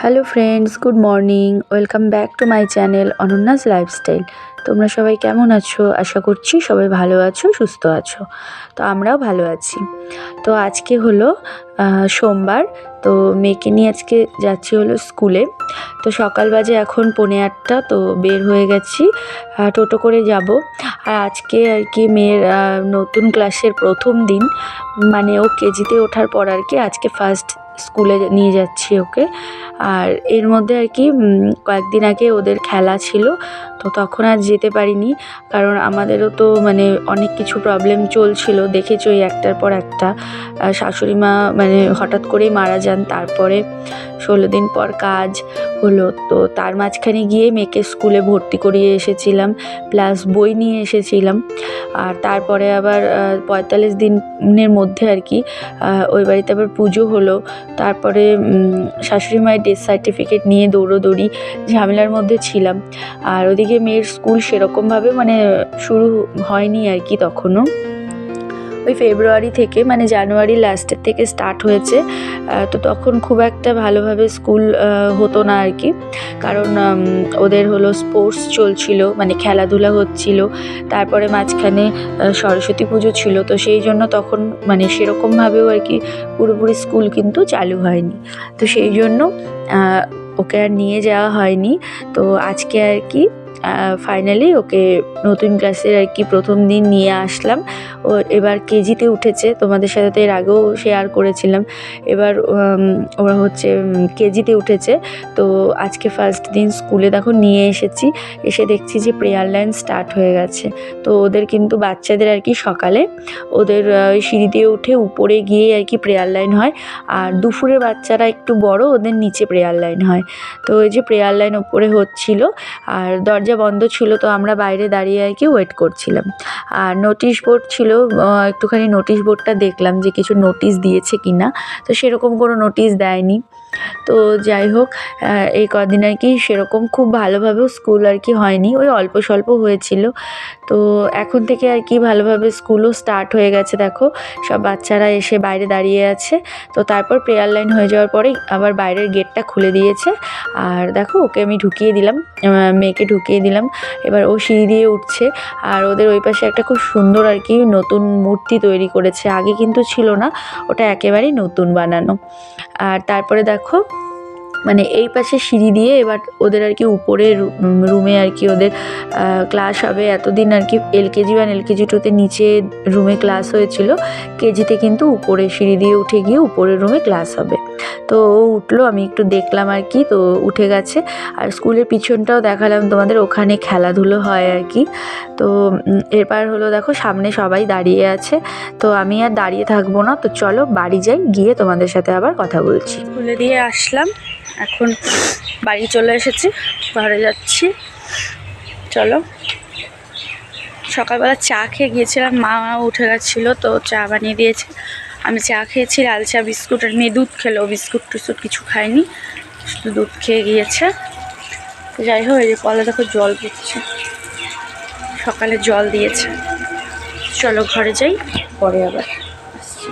Hello friends, good morning. Welcome back to my channel অনন্যাস lifestyle. তোমরা সবাই কেমন আছো? আশা করছি সবাই ভালো আছো, সুস্থ আছো। তো আমরাও ভালো আছি। তো আজকে হলো সোমবার। তো মেয়েকে নিয়ে আজকে যাচ্ছি হলো স্কুলে। তো সকাল বাজে এখন 7:45। তো বের হয়ে গেছি, টোটো করে যাব। আর আজকে আর কি মেয়ের নতুন ক্লাসের প্রথম দিন, মানে ও কেজিতে ওঠার পর আর কি আজকে ফার্স্ট স্কুলে নিয়ে যাচ্ছি ওকে। আর এর মধ্যে আর কি কয়েকদিন আগে ওদের খেলা ছিল, তো তখন আর যেতে পারিনি, কারণ আমাদেরও তো মানে অনেক কিছু প্রবলেম চলছিল। দেখেছোই একটার পর একটা। শাশুড়ি মা মানে হঠাৎ করেই মারা যান, তারপরে 16 দিন পর কাজ হলো। তো তার মাঝখানে গিয়ে মেয়েকে স্কুলে ভর্তি করিয়ে এসেছিলাম, প্লাস বই নিয়ে এসেছিলাম। আর তারপরে আবার 45 দিনের মধ্যে আর কি ওই বাড়িতে আবার পুজো হলো। তারপরে শাশুড়ি মায়ের ডেথ সার্টিফিকেট নিয়ে দৌড়োদৌড়ি ঝামেলার মধ্যে ছিলাম। আর ওদিকে মেয়ের স্কুল সেরকমভাবে মানে শুরু হয়নি আর কি তখনও। ওই ফেব্রুয়ারি থেকে মানে জানুয়ারি লাস্টের থেকে স্টার্ট হয়েছে। তো তখন খুব একটা ভালোভাবে স্কুল হতো না আর কি, কারণ ওদের হলো স্পোর্টস চলছিল, মানে খেলাধুলা হচ্ছিল। তারপরে মাঝখানে সরস্বতী পুজো ছিল, তো সেই জন্য তখন মানে সেরকমভাবেও আর কি পুরোপুরি স্কুল কিন্তু চালু হয়নি। তো সেই জন্য ওকে আর নিয়ে যাওয়া হয়নি। তো আজকে আর কি ফাইনালি ওকে নতুন ক্লাসের আর কি প্রথম দিন নিয়ে আসলাম। ও এবার কেজিতে উঠেছে, তোমাদের সাথে তো এর আগেও শেয়ার করেছিলাম। এবার ওরা হচ্ছে কেজিতে উঠেছে। তো আজকে ফার্স্ট দিন স্কুলে দেখো নিয়ে এসেছি, এসে দেখছি যে প্রেয়ার লাইন স্টার্ট হয়ে গেছে। তো ওদের কিন্তু বাচ্চাদের আর কি সকালে ওদের সিঁড়ি দিয়ে উঠে উপরে গিয়ে আর কি প্রেয়ার লাইন হয়, আর দুপুরের বাচ্চারা একটু বড়, ওদের নিচে প্রেয়ার লাইন হয়। তো ওই যে প্রেয়ার লাইন ওপরে হচ্ছিল, আর দরজা বন্ধ ছিল, তো আমরা বাইরে দাঁড়িয়ে আর কি ওয়েট করছিলাম। আর নোটিশ বোর্ড ছিল, একটুখানি নোটিশ বোর্ডটা দেখলাম যে কিছু নোটিশ দিয়েছে কি না। তো সেরকম কোনো নোটিশ দেয়নি। তো যাই হোক, এই কদিন আর কি সেরকম খুব ভালোভাবেও স্কুল আর কি হয়নি, ওই অল্প স্বল্প হয়েছিল। তো এখন থেকে আর কি ভালোভাবে স্কুলও স্টার্ট হয়ে গেছে। দেখো সব বাচ্চারা এসে বাইরে দাঁড়িয়ে আছে। তো তারপর প্রেয়ার লাইন হয়ে যাওয়ার পরেই আবার বাইরের গেটটা খুলে দিয়েছে। আর দেখো ওকে আমি ঢুকিয়ে দিলাম, মেয়েকে ঢুকিয়ে দিলাম। এবার ও সিঁড়ি দিয়ে উঠছে। আর ওদের ওই পাশে একটা খুব সুন্দর আর কি নতুন মূর্তি তৈরি করেছে, আগে কিন্তু ছিল না, ওটা একেবারেই নতুন বানানো। আর তারপরে দেখো মানে এই পাশে সিঁড়ি দিয়ে এবার ওদের আর কি উপরের রুমে আর কি ওদের ক্লাস হবে। এতদিন আর কি LKG 1 LKG 2তে নিচে রুমে ক্লাস হয়েছিল, কেজিতে কিন্তু উপরে সিঁড়ি দিয়ে উঠে গিয়ে উপরের রুমে ক্লাস হবে। তো ও উঠলো, আমি একটু দেখলাম আর কি, তো উঠে গেছে। আর স্কুলের পিছনটাও দেখালাম তোমাদের, ওখানে খেলাধুলো হয় আর কি। তো এরপর হলো দেখো সামনে সবাই দাঁড়িয়ে আছে, তো আমি আর দাঁড়িয়ে থাকবো না, তো চলো বাড়ি যাই, গিয়ে তোমাদের সাথে আবার কথা বলছি। স্কুলে দিয়ে আসলাম, এখন বাড়ি চলে এসেছি, ঘরে যাচ্ছি। চলো, সকালবেলা চা খেয়ে গিয়েছিলাম, মা উঠে গেছিলো তো চা বানিয়ে দিয়েছে। আমি চা খেয়েছি, লাল চা, বিস্কুট, আর মেয়ে দুধ খেলো, বিস্কুট টিস্কুট কিছু খায়নি, শুধু দুধ খেয়ে গিয়েছে। তো যাই হোক, এই যে কলে দেখো জল পড়ছে, সকালে জল দিয়েছে। চলো ঘরে যাই, পরে আবার আসছি।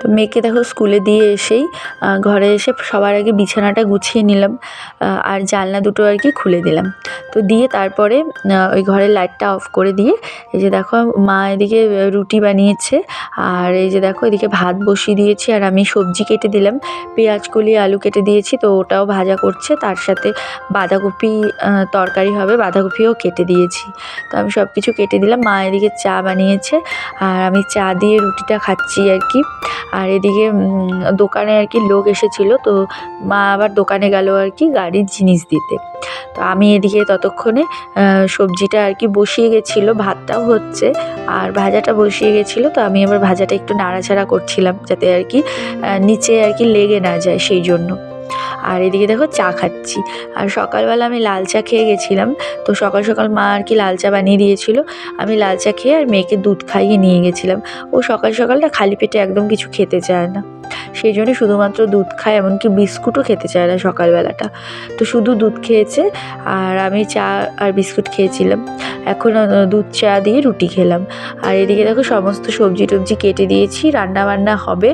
তো মেয়েকে দেখো স্কুলে দিয়ে এসেই ঘরে এসে সবার আগে বিছানাটা গুছিয়ে নিলাম, আর জানলা দুটো আর কি খুলে দিলাম। তো দিয়ে তারপরে ওই ঘরের লাইটটা অফ করে দিয়ে এই যে দেখো মা এদিকে রুটি বানিয়েছে, আর এই যে দেখো এদিকে ভাত বসিয়ে দিয়েছি, আর আমি সবজি কেটে দিলাম, পেঁয়াজ কলি আলু কেটে দিয়েছি, তো ওটাও ভাজা করছে, তার সাথে বাঁধাকপি তরকারি হবে, বাঁধাকপিও কেটে দিয়েছি। তো আমি সব কিছু কেটে দিলাম। মা এদিকে চা বানিয়েছে, আর আমি চা দিয়ে রুটিটা খাচ্ছি আর কি। আর এদিকে দোকানে আর কি লোক এসেছিলো, তো মা আবার দোকানে গেল আর কি গাড়ির জিনিস দিতে। তো আমি এদিকে ততক্ষণে সবজিটা আর কি বসিয়ে গেছিলো, ভাতটাও হচ্ছে আর ভাজাটা বসিয়ে গেছিলো। তো আমি আবার ভাজাটা একটু নাড়াচাড়া করছিলাম যাতে আর কি নিচে আর কি লেগে না যায়, সেই জন্য। আর এদিকে দেখো চা খাচ্ছি। আর সকালবেলা আমি লাল চা খেয়ে গেছিলাম, তো সকাল সকাল মা আর কি লাল চা বানিয়ে দিয়েছিল, আমি লাল চা খেয়ে আর মেয়েকে দুধ খাইয়ে নিয়ে গেছিলাম। ও সকাল সকালটা খালি পেটে একদম কিছু খেতে চায় না। সেই জন্য শুধুমাত্র দুধ খায়, এমনকি বিস্কুটও খেতে চায় না সকালবেলাটা। তো শুধু দুধ খেয়েছে আর আমি চা আর বিস্কুট খেয়েছিলাম। এখন দুধ চা দিয়ে রুটি খেলাম। আর এদিকে দেখো সমস্ত সবজি টবজি কেটে দিয়েছি, রান্নাবান্না হবে।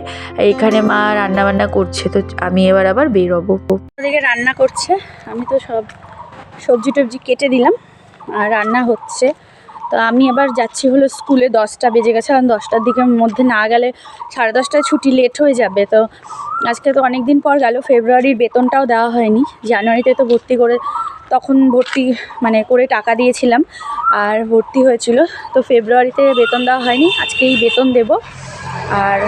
এখানে মা রান্নাবান্না করছে, তো আমি এবার আবার বেরোবো। ওদিকে রান্না করছে, আমি তো সব সবজি টবজি কেটে দিলাম আর রান্না হচ্ছে। তো আমি এবার যাচ্ছি হলো স্কুলে, 10টা বেজে গেছে, কারণ 10টার দিকের মধ্যে না গেলে 10:30টায় ছুটি, লেট হয়ে যাবে। তো আজকে তো অনেক দিন পর গেল, ফেব্রুয়ারির বেতনটাও দেওয়া হয়নি, জানুয়ারিতে তো ভর্তি করে তখন ভর্তি মানে করে টাকা দিয়েছিলাম আর ভর্তি হয়েছিল। তো ফেব্রুয়ারিতে বেতন দেওয়া হয়নি, আজকেই বেতন দেব। আর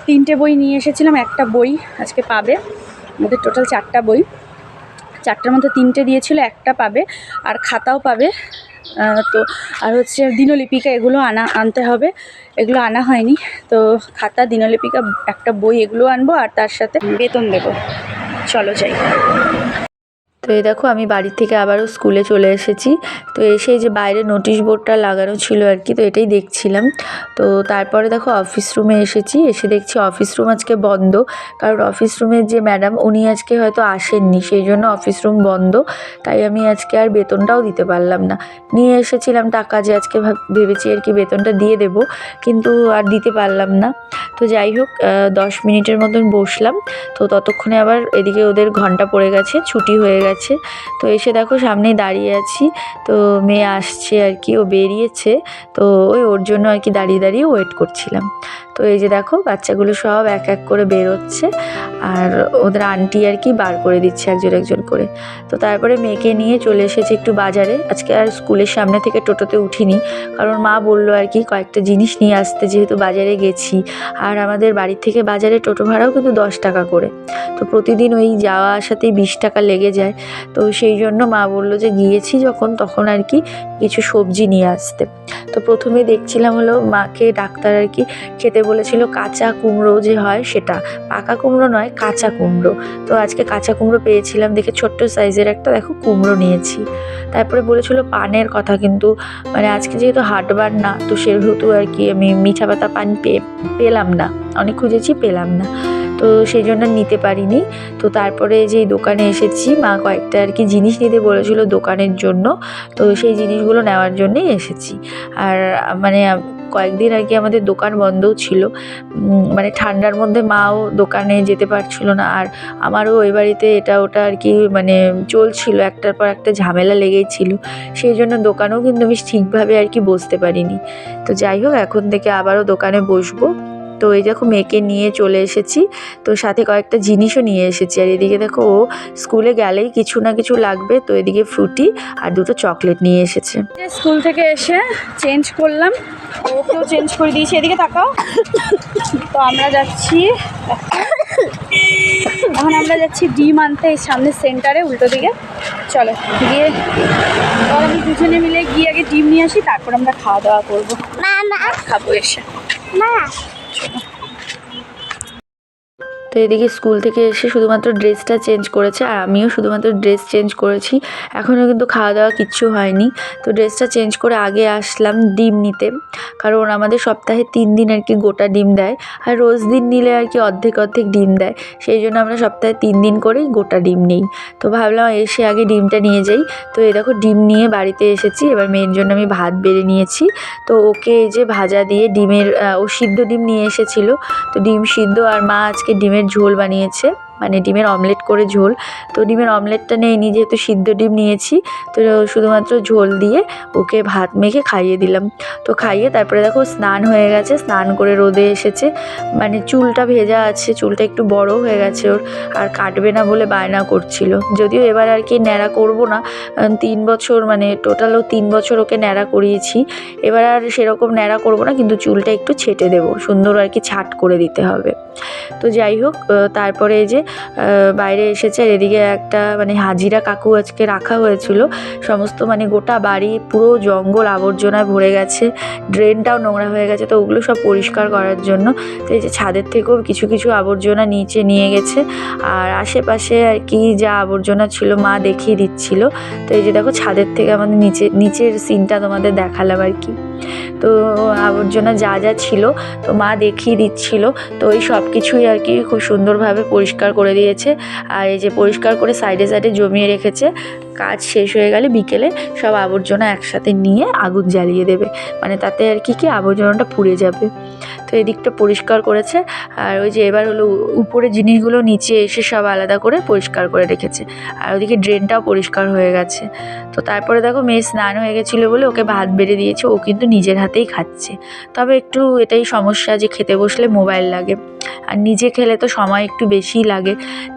3টে বই নিয়ে এসেছিলাম, একটা বই আজকে পাবে। আমাদের টোটাল 4টা বই, 4টার মধ্যে 3টে দিয়েছিল, একটা পাবে আর খাতাও পাবে। তো আর হচ্ছে দিনলিপিকা, এগুলো আনতে হবে, এগুলো আনা হয়নি। তো খাতা, দিনলিপিকা, একটা বই, এগুলো আনবো আর তার সাথে বেতন দেবো। চলো যাই। তো এই দেখো আমি বাড়ি থেকে আবারও স্কুলে চলে এসেছি। তো এসে যে বাইরে নোটিশ বোর্ডটা লাগানো ছিল আর কি, তো এটাই দেখছিলাম। তো তারপরে দেখো অফিস রুমে এসেছি, এসে দেখছি অফিস রুম আজকে বন্ধ, কারণ অফিস রুমের যে ম্যাডাম উনি আজকে হয়তো আসেননি, সেই জন্য অফিস রুম বন্ধ। তাই আমি আজকে আর বেতনটাও দিতে পারলাম না। নিয়ে এসেছিলাম টাকা, যে আজকে ভেবেছি আর কি বেতনটা দিয়ে দেব, কিন্তু আর দিতে পারলাম না। তো যাই হোক 10 মিনিটের মতন বসলাম। তো ততক্ষণে আবার এদিকে ওদের ঘন্টা পড়ে গেছে, ছুটি হয়ে গেছে। তো এসে দেখো সামনেই দাঁড়িয়ে আছি, তো মেয়ে আসছে আর কি, ও বেরিয়েছে, তো ওর জন্য আর কি দাঁড়িয়ে দাঁড়িয়ে ওয়েট করছিলাম। তো এই যে দেখো বাচ্চাগুলো সব এক এক করে বেরোচ্ছে আর ওদের আন্টি আর কি বার করে দিচ্ছে একজন একজন করে। তো তারপরে মেয়েকে নিয়ে চলে এসেছি একটু বাজারে। আজকে আর স্কুলের সামনে থেকে টোটোতে উঠিনি, কারণ মা বললো আর কি কয়েকটা জিনিস নিয়ে আসতে, যেহেতু বাজারে গেছি। আর আমাদের বাড়ির থেকে বাজারে টোটো ভাড়াও কিন্তু 10 টাকা করে। তো প্রতিদিন ওই যাওয়া আসাতেই 20 টাকা লেগে যায়। তো সেই জন্য মা বললো যে গিয়েছি যখন, তখন আর কি কিছু সবজি নিয়ে আসতে। তো প্রথমে দেখছিলাম হলো মাকে ডাক্তার আর কি খেতে বলেছিল কাঁচা কুমড়ো যে হয় সেটা, পাকা কুমড়ো নয়, কাঁচা কুমড়ো। তো আজকে কাঁচা কুমড়ো পেয়েছিলাম দেখে, ছোট্ট সাইজের একটা দেখো কুমড়ো নিয়েছি। তারপরে বলেছিল পানের কথা, কিন্তু মানে আজকে যেহেতু হাটবার না, তো সেহেতু আর কি আমি মিঠা পাতা পান পেলাম না, অনেক খুঁজেছি পেলাম না, তো সেই জন্য নিতে পারিনি। তো তারপরে যে দোকানে এসেছি, মা কয়েকটা আর কি জিনিস নিতে বলেছিল দোকানের জন্য, তো সেই জিনিসগুলো নেওয়ার জন্যই এসেছি। আর মানে কয়েকদিন আর কি আমাদের দোকান বন্ধও ছিল, মানে ঠান্ডার মধ্যে মাও দোকানে যেতে পারছিল না, আর আমারও ওই বাড়িতে এটা ওটা আর কি মানে চলছিল, একটার পর একটা ঝামেলা লেগেই ছিল, সেই জন্য দোকানেও কিন্তু আমি ঠিকভাবে আর কি বসতে পারিনি। তো যাই হোক এখন থেকে আবারও দোকানে বসবো। তো এই দেখো মেয়েকে নিয়ে চলে এসেছি, তো সাথে কয়েকটা জিনিসও নিয়ে এসেছি। আর এদিকে দেখো ও স্কুলে গেলেই কিছু না কিছু লাগবে, তো এদিকে ফ্রুটি আর 2টো চকলেট নিয়ে এসেছে। স্কুল থেকে এসে চেঞ্জ করলাম, ওকেও চেঞ্জ করে দিয়েছি, এদিকে তাকাও। তো আমরা যাচ্ছি এখন, আমরা যাচ্ছি ডিম আনতে এই সামনের সেন্টারে উল্টো দিকে। চলো গিয়ে আমি দুজনে মিলে গিয়ে আগে ডিম নিয়ে আসি, তারপর আমরা খাওয়া দাওয়া করবো, খাবো এসে। তো এদিকে স্কুল থেকে এসে শুধুমাত্র ড্রেসটা চেঞ্জ করেছে, আর আমিও শুধুমাত্র ড্রেস চেঞ্জ করেছি, এখনও কিন্তু খাওয়া দাওয়া কিচ্ছু হয়নি। তো ড্রেসটা চেঞ্জ করে আগে আসলাম ডিম নিতে, কারণ আমাদের সপ্তাহে 3 দিন আর কি গোটা ডিম দেয়, আর রোজ দিন নিলে আর কি অর্ধেক অর্ধেক ডিম দেয়, সেই জন্য আমরা সপ্তাহে 3 দিন করেই গোটা ডিম নিই। তো ভাবলাম এসে আগে ডিমটা নিয়ে যাই। তো এই দেখো ডিম নিয়ে বাড়িতে এসেছি, এবার মেয়ের জন্য আমি ভাত বেড়ে নিয়েছি। তো ওকে এই যে ভাজা দিয়ে ডিমের, ও সিদ্ধ ডিম নিয়ে এসেছিলো, তো ডিম সিদ্ধ, আর মা আজকে ডিমের ঝোল বানিয়েছে, মানে ডিমের অমলেট করে ঝোল। তো ডিমের অমলেটটা নেইনি, যেহেতু সিদ্ধ ডিম নিয়েছি, তো শুধুমাত্র ঝোল দিয়ে ওকে ভাত মেখে খাইয়ে দিলাম। তো খাইয়ে তারপরে দেখো স্নান হয়ে গেছে, স্নান করে রোদে এসেছে, মানে চুলটা ভেজা আছে, চুলটা একটু বড় হয়ে গেছে ওর, আর কাটবে না বলে বায়না করছিল। যদিও এবার আর কি ন্যাড়া করবো না, 3 বছর মানে টোটাল 3 বছর ওকে ন্যাড়া করিয়েছি, এবার আর সেরকম ন্যাড়া করবো না, কিন্তু চুলটা একটু ছেটে দেবো, সুন্দর আর কি ছাট করে দিতে হবে। তো যাই হোক তারপরে এই যে বাইরে এসেছে, আর এদিকে একটা মানে হাজিরা কাকু আজকে রাখা হয়েছিল, সমস্ত মানে গোটা বাড়ি পুরো জঙ্গল আবর্জনায় ভরে গেছে, ড্রেনটাও নোংরা হয়ে গেছে, তো ওগুলো সব পরিষ্কার করার জন্য। তো এই যে ছাদের থেকেও কিছু কিছু আবর্জনা নিচে নিয়ে গেছে, আর আশেপাশে আর কি যা আবর্জনা ছিল মা দেখিয়ে দিচ্ছিল। তো এই যে দেখো ছাদের থেকে আমাদের নিচের সিনটা তোমাদের দেখালাম আর কি। তো আবর্জনা যা যা ছিল তো মা দেখিয়ে দিচ্ছিল। তো ওই সব কিছুই আর কি খুব সুন্দরভাবে পরিষ্কার করে দিয়েছে। আর এই যে পরিষ্কার করে সাইডে সাইডে জমিয়ে রেখেছে, কাজ শেষ হয়ে গেলে বিকেলে সব আবর্জনা একসাথে নিয়ে আগুন জ্বালিয়ে দেবে, মানে তাতে আর কি আবর্জনাটা পুড়ে যাবে। তো এদিকটা পরিষ্কার করেছে। আর ওই যে এবার হলো উপরে জিনিসগুলো নিচে এসে সব আলাদা করে পরিষ্কার করে রেখেছে। আর ওদিকে ড্রেনটাও পরিষ্কার হয়ে গেছে। তো তারপরে দেখো মেয়ে স্নান হয়ে গেছিলো বলে ওকে ভাত বেড়ে দিয়েছে, ও কিন্তু নিজের হাতেই খাচ্ছে। তবে একটু এটাই সমস্যা যে খেতে বসলে মোবাইল লাগে, আর নিজে খেলে তো সময় একটু বেশিই লাগে।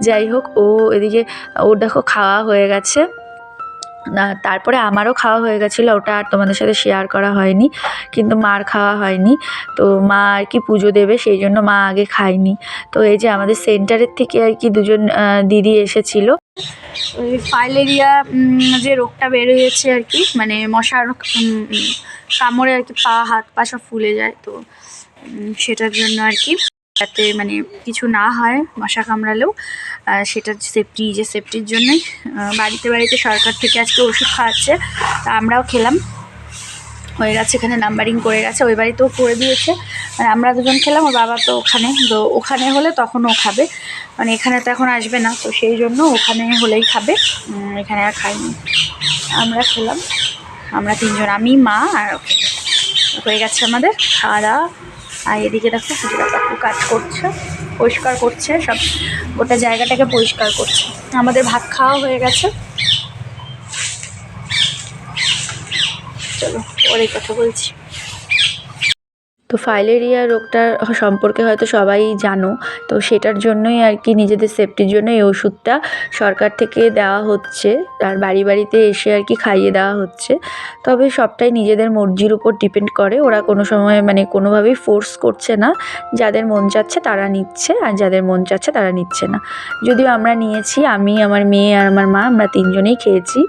যাই হোক, ও এদিকে ওর দেখো খাওয়া হয়ে গেছে না, তারপরে আমারও খাওয়া হয়ে গেছিলো, ওটা আর তোমাদের সাথে শেয়ার করা হয়নি। কিন্তু মার খাওয়া হয়নি, তো মা আর কি পুজো দেবে সেই জন্য মা আগে খায়নি। তো এই যে আমাদের সেন্টারের থেকে আর কি দুজন দিদি এসেছিলো। ওই ফাইলেরিয়া যে রোগটা বের হয়েছে আর কি, মানে মশার কামড়ে আর কি পা হাত পা সব ফুলে যায়, তো সেটার জন্য আর কি যাতে মানে কিছু না হয় মশা কামড়ালেও, সেটার সেফটির জন্যই বাড়িতে বাড়িতে সরকার থেকে আজকে ওষুধ খাওয়াচ্ছে। তা আমরাও খেলাম, হয়ে গেছে, এখানে নাম্বারিং করে গেছে, ওই বাড়িতেও করে দিয়েছে। মানে আমরা দুজন খেলাম, ওর বাবা তো ওখানে, তো ওখানে হলে তখন ও খাবে, মানে এখানে তো এখন আসবে না, তো সেই জন্য ওখানে হলেই খাবে, এখানে আর খাইনি। আমরা খেলাম, আমরা তিনজন, আমি মা আর ওকে, হয়ে গেছে আমাদের খাওয়া দাওয়া। আর এদিকে দেখো কাকু কাজ করছে, পরিষ্কার করছে, সব গোটা জায়গাটাকে পরিষ্কার করছে। আমাদের ভাত খাওয়া হয়ে গেছে, চলো পরে কথা বলছি। তো ফাইলেরিয়া রোগটার সম্পর্কে হয়তো সবাই জানো, তো সেটার জন্যই আর কি নিজেদের সেফটির জন্য এই ওষুধটা সরকার থেকে দেওয়া হচ্ছে, আর বাড়ি বাড়িতে এসে আর কি খাইয়ে দেওয়া হচ্ছে। তবে সবটাই নিজেদের মর্জির উপর ডিপেন্ড করে, ওরা কোনো সময় মানে কোনোভাবেই ফোর্স করছে না, যাদের মন চাচ্ছে তারা নিচ্ছে আর যাদের মন চাচ্ছে তারা নিচ্ছে না। যদিও আমরা নিয়েছি, আমি, আমার মেয়ে আর আমার মা, আমরা তিনজনেই খেয়েছি।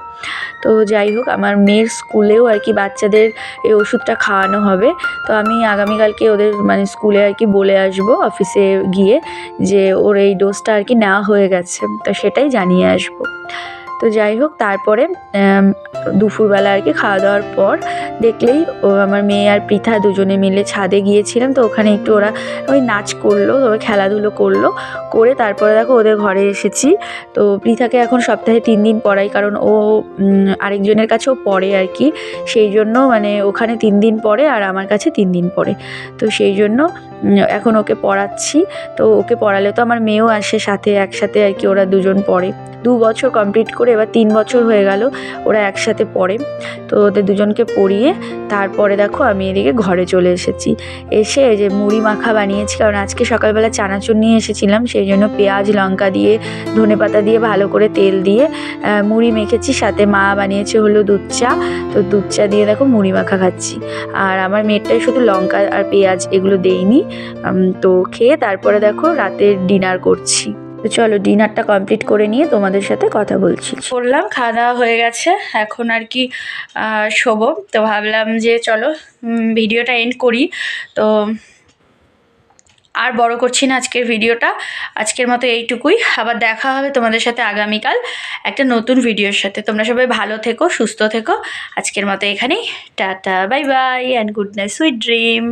তো যাই হোক, আমার মেয়ের স্কুলেও আর কি বাচ্চাদের এই ওষুধটা খাওয়ানো হবে। তো আমি আগামীকালকে ওদের মানে স্কুলে আর কি বলে আসবো অফিসে গিয়ে যে ওর এই ডোজটা আর কি নেওয়া হয়ে গেছে, তো সেটাই জানিয়ে আসবো। তো যাই হোক, তারপরে দুপুরবেলা আর কি খাওয়া দাওয়ার পর দেখলেই ও আমার মেয়ে আর পৃথা দুজনে মিলে ছাদে গিয়েছিলাম। তো ওখানে একটু ওরা ওই নাচ করলো, ওই খেলাধুলো করলো, করে তারপরে দেখো ওদের ঘরে এসেছি। তো পৃথাকে এখন সপ্তাহে 3 দিন পড়াই, কারণ ও আরেকজনের কাছেও পড়ে আর কি, সেই জন্য মানে ওখানে 3 দিন পড়ে আর আমার কাছে 3 দিন পড়ে। তো সেই জন্য এখন ওকে পড়াচ্ছি। তো ওকে পড়ালে তো আমার মেয়েও আসে সাথে, একসাথে আর কি ওরা দুজন পড়ে। 2 বছর কমপ্লিট করে এবার 3 বছর হয়ে গেল ওরা একসাথে পড়ে। তো ওদের দুজনকে পড়িয়ে তারপরে দেখো আমি এদিকে ঘরে চলে এসেছি। এসে এই যে মুড়ি মাখা বানিয়েছি, কারণ আজকে সকালবেলা চানাচুর নিয়ে এসেছিলাম, সেই জন্য পেঁয়াজ লঙ্কা দিয়ে ধনেপাতা দিয়ে ভালো করে তেল দিয়ে মুড়ি মেখেছি, সাথে মা বানিয়েছে হলো দুধ চা। তো দুধ চা দিয়ে দেখো মুড়ি মাখা খাচ্ছি। আর আমার মেয়েটাই শুধু লঙ্কা আর পেঁয়াজ এগুলো দেইনি। তো খেয়ে তারপরে দেখো রাতের ডিনার করছি। তো চলো ডিনারটা কমপ্লিট করে নিয়ে তোমাদের সাথে কথা বলছি। করলাম, খাওয়া দাওয়া হয়ে গেছে, এখন আর কি শোবো। তো ভাবলাম যে চলো ভিডিওটা এন্ড করি। তো আর বড় করছি না আজকের ভিডিওটা, আজকের মতো এইটুকুই। আবার দেখা হবে তোমাদের সাথে আগামীকাল একটা নতুন ভিডিওর সাথে। তোমরা সবাই ভালো থেকো, সুস্থ থেকো। আজকের মতো এখানেই tata, bye bye and good night, sweet dream.